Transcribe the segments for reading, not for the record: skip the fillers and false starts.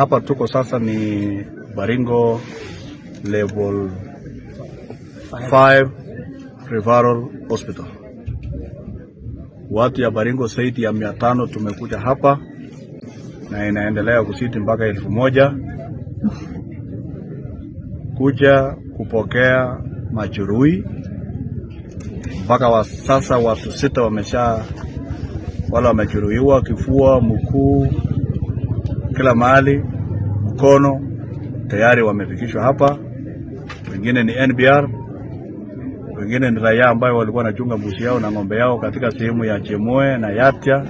Hapa tuko sasa ni Baringo Level 5 Referral Hospital. Watu ya Baringo zaidi ya 500 tumekuja hapa na inaendelea kusiti mpaka 1000 kuja kupokea majeruhi. Mpaka sasa watu 6 wala wamejeruhiwa kifua, mkuu, kila mahali, mkono, tayari wamefikishwa hapa. Wengine ni NBR, wengine ni raia ambao walikuwa wanachunga mbuzi yao na ng'ombe yao katika sehemu ya Chemoe na Yatia,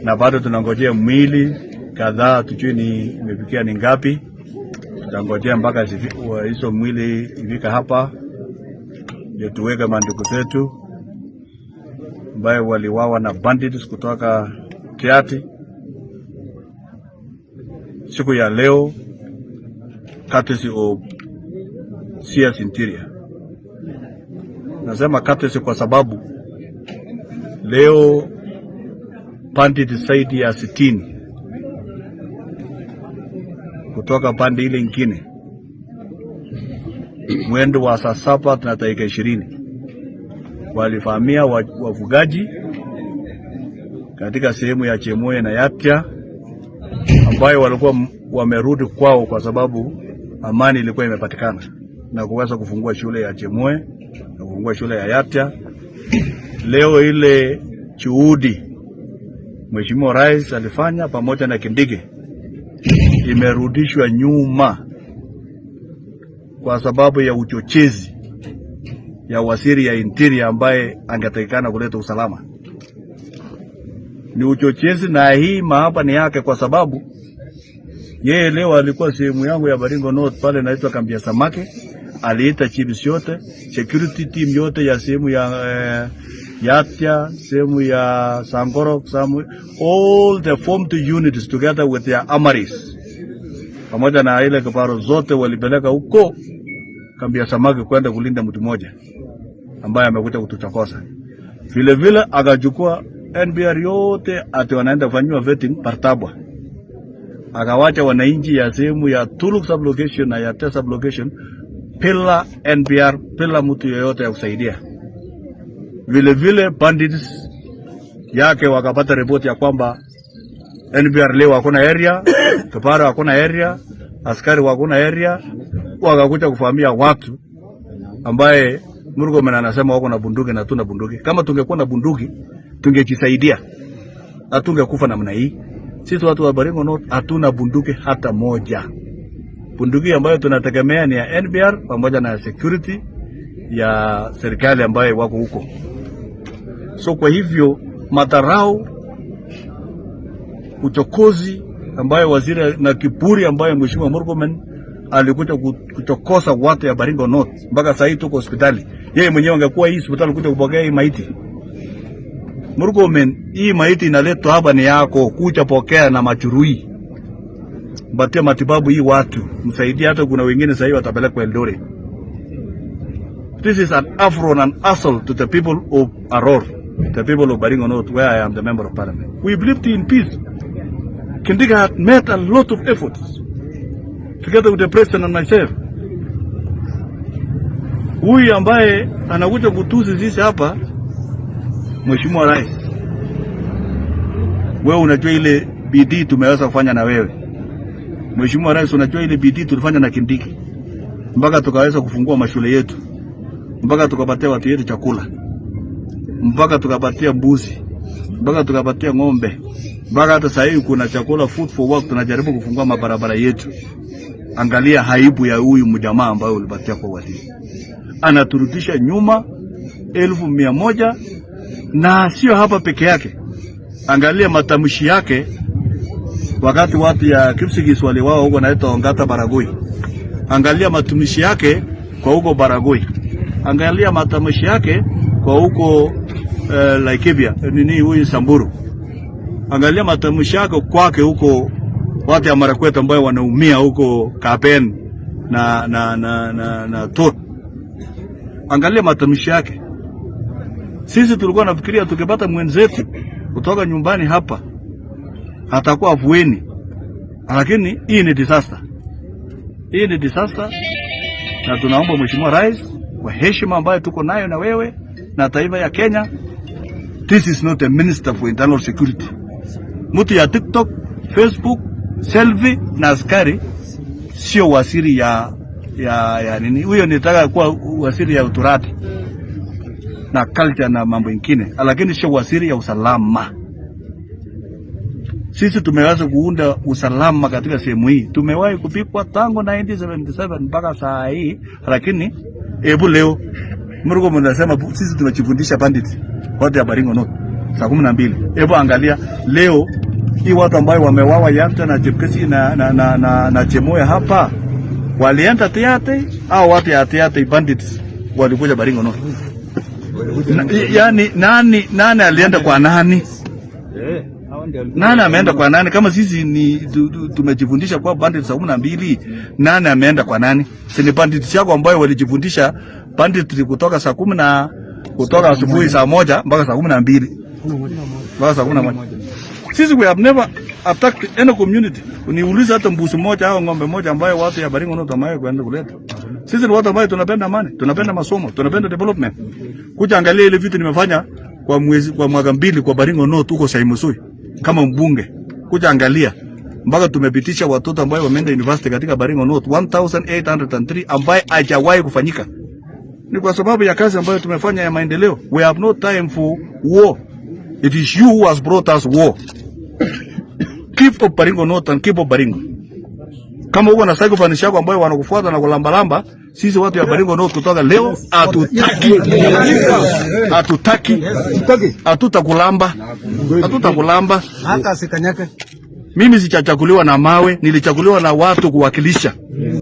na bado tunangojea mwili kadhaa, tujue ni imefikia ni ngapi. Tutangojea mpaka hizo mwili ifika hapa ndio tuweke mandugu zetu ambao waliwawa na bandits kutoka Kiati. Siku ya leo courtesy of CS Interior. Nasema courtesy kwa sababu leo bandits zaidi ya 60 kutoka pande ile nyingine mwendo wa saa 7 na dakika 20 walivamia wafugaji katika sehemu ya Chemoe na Yatia, ambayo walikuwa wamerudi kwao kwa sababu amani ilikuwa imepatikana na kuweza kufungua shule ya Chemoe na kufungua shule ya Yatia. Leo ile juhudi Mheshimiwa Rais alifanya pamoja na Kindiki imerudishwa nyuma kwa sababu ya uchochezi ya waziri ya Interior ambaye angetakikana kuleta usalama. Ni uchochezi, na hii mahaba ni yake kwa sababu yeye leo alikuwa sehemu yangu ya Baringo North pale naitwa kambi ya samaki, aliita chiefs yote, security team yote ya sehemu ya Yatia, sehemu ya Sangoro, all the formed units together with their armories, pamoja na ile kiparo zote walipeleka huko kambi ya samaki kwenda kulinda mtu mmoja ambaye amekuja kutuchokoza. Vile vile akachukua NBR yote ati wanaenda kufanywa vetting Partabwa. Akawacha wananchi ya sehemu ya Tuluk sublocation na ya Yatia sublocation pila NBR, pila mtu yoyote ya kusaidia. Vile vile bandits yake wakapata ripoti ya kwamba NBR leo hakuna area, kiparo hakuna area, askari hakuna area, wakakuja kufahamia watu ambaye Murkomen anasema wako na bunduki na tuna bunduki. Kama tungekuwa na bunduki tungejisaidia, hatungekufa namna hii. Sisi watu wa Baringo North hatuna bunduki hata moja. Bunduki ambayo tunategemea ni ya NBR pamoja na security ya serikali ambayo wako huko. So kwa hivyo madharau, uchokozi ambayo waziri na kiburi ambayo Mheshimiwa Murkomen alikuja kuchokoza watu ya Baringo North mpaka sasa hivi tuko hospitali. Yeye mwenyewe angekuwa hii hospitali kuja kupokea hii maiti. Murkomen, hii maiti inaletwa hapa ni yako, kuja pokea na majeruhi. Mpatie matibabu hii watu, msaidie, hata kuna wengine sasa hivi watapelekwa Eldoret. This is an affront and assault to the people of Aror, the people of Baringo North, where I am the member of parliament. We believed in peace. Kindiki had made a lot of efforts together with the president and myself. Huyu ambaye anakuja kutusi sisi hapa, Mheshimiwa Rais, wewe unajua ile bidii tumeweza kufanya na wewe. Mheshimiwa Rais, unajua ile bidii tulifanya na Kindiki mpaka tukaweza kufungua mashule yetu, mpaka tukapatia watu wetu chakula, mpaka tukapatia mbuzi, mpaka tukapatia ng'ombe, mpaka hata sasa hivi kuna chakula, food for work, tunajaribu kufungua mabarabara yetu. Angalia haibu ya huyu mjamaa ambaye ulipatia kwa waziri. Anaturudisha nyuma 1100, na sio hapa peke yake. Angalia matamshi yake wakati watu ya Kipsigis waliwao huko naitwa Ongata Baragoi. Angalia matamshi yake kwa huko Baragoi. Angalia matamshi yake kwa huko Laikipia, nini huyu Samburu. Angalia matamshi yake kwake huko watu ya Marakwet ambao wanaumia huko Kapen na Tot. Angalia matamshi yake. Sisi tulikuwa nafikiria tukipata mwenzetu kutoka nyumbani hapa atakuwa afueni, Lakini hii ni disaster. Hii ni disaster, na tunaomba Mheshimiwa Rais kwa heshima ambayo tuko nayo na wewe na taifa ya Kenya, this is not a minister for internal security. Mtu ya TikTok, Facebook, selfie na askari sio waziri ya nini. Huyo nitaka kuwa waziri ya uturati na culture na mambo mengine, lakini sio waziri ya usalama. Sisi tumeweza kuunda usalama katika sehemu hii. Tumewahi kupikwa tangu 1977 mpaka saa hii, lakini hebu leo mrugo mnasema sisi tunachifundisha bandit wote ya Baringo North saa 12. Hebu angalia leo hii watu ambao wamewawa Yanta na Chepkesi na Chemoya hapa walienda Tiate au watu ya Tiate bandits walikuja Baringo North. Yani nani alienda kwa nani? Nani ameenda kwa nani? Kama sisi ni tumejifundisha kwa bandits saa 12, nani ameenda kwa nani? Si bandits yako ambao walijifundisha bandits kutoka saa 10 na kutoka asubuhi saa 1 mpaka saa 12. Mpaka saa 11. Sisi we have never attacked any community. Uniuliza hata mbuzi moja au ng'ombe moja ambayo watu ya Baringo North amaye kwenda kuleta. Sisi ni watu ambao tunapenda amani, tunapenda masomo, tunapenda development. Kuja angalia ile vitu nimefanya kwa mwaka 2 kwa Baringo North huko Saimusui kama mbunge. Kuja angalia mpaka tumepitisha watoto ambao wameenda university katika Baringo North 1803 ambaye hajawahi kufanyika. Ni kwa sababu ya kazi ambayo tumefanya ya maendeleo. We have no time for war. It is you who has brought us war. Keep up Baringo North and keep up Baringo. Kama uko na psychopaths yako ambao wanakufuata na kulambalamba, sisi watu ya Baringo North kutoka leo hatutakulamba. Hata sikanyake. Mimi sichachakuliwa na mawe, nilichakuliwa na watu kuwakilisha.